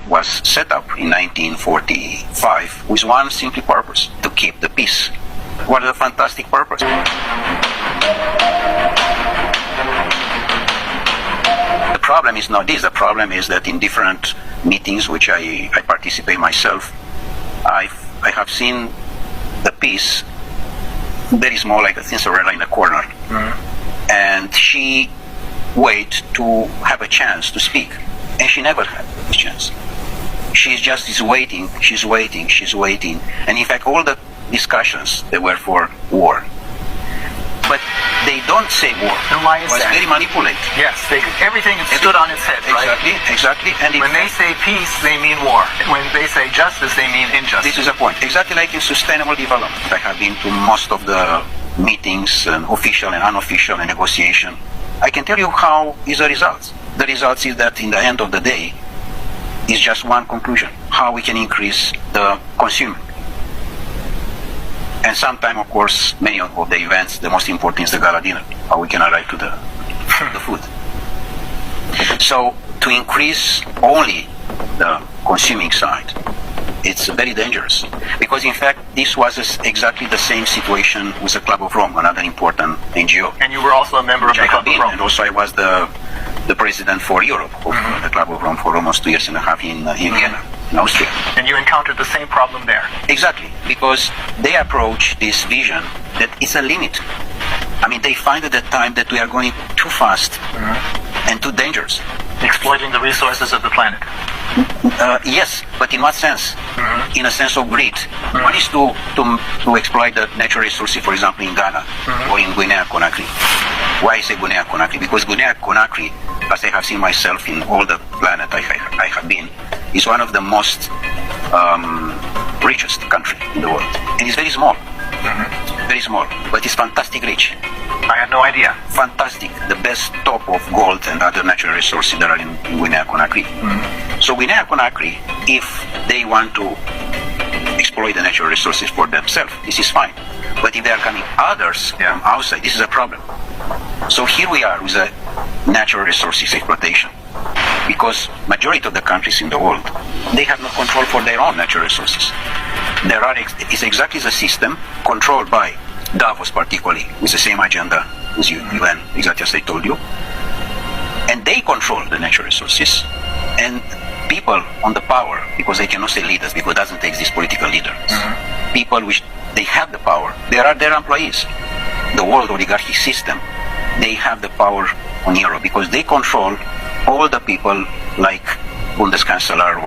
was set up in 1945 with one simple purpose, to keep the peace. What a fantastic purpose. The problem is not this. The problem is that in different meetings which I participate myself, I have seen the peace very small, like a Cinderella in a corner. Mm-hmm. And she wait to have a chance to speak. And she never had a chance. She's just waiting. And in fact, all the discussions, they were for war. But they don't say war. And why is that? It was very manipulated. Yes, everything stood on its head, right? Exactly. And when they say peace, they mean war. When they say justice, they mean injustice. This is a point. Exactly like in sustainable development. I have been to most of the meetings, and official and unofficial, and negotiation. I can tell you how is the results. The results is that in the end of the day, is just one conclusion: how we can increase the consumer. And sometimes, of course, many of the events, the most important is the gala dinner, how we can arrive to the food. So to increase only the consuming side, it's very dangerous. Because in fact, this was exactly the same situation with the Club of Rome, another important NGO. And you were also a member of the Club of Rome. And also I was the president for Europe of the Club of Rome for almost 2.5 years in Vienna, in Austria. And you encountered the same problem there. Exactly, because they approach this vision that it's a limit. I mean, they find at that time that we are going too fast and too dangerous. Exploiting the resources of the planet. Yes, but in what sense? In a sense of greed. One is to exploit the natural resources, for example, in Ghana or in Guinea-Conakry. Why I say Guinea-Conakry? Because Guinea-Conakry, as I have seen myself in all the planet I have been, is one of the most richest country in the world. And it's very small. Very small, but it's fantastic rich. I had no idea. Fantastic. The best top of gold and other natural resources that are in Guinea-Conakry. So Guinea-Conakry, if they want to exploit the natural resources for themselves, this is fine. But if they are coming others from outside, this is a problem. So here we are with a natural resources exploitation. Because majority of the countries in the world, they have no control for their own natural resources. It's exactly the system controlled by Davos, particularly, with the same agenda as UN, exactly as I told you. And they control the natural resources. And people on the power, because they cannot say leaders, because it doesn't exist political leaders. People which they have the power, they are their employees. The world oligarchic system, they have the power on Europe because they control all the people like Bundeskanzler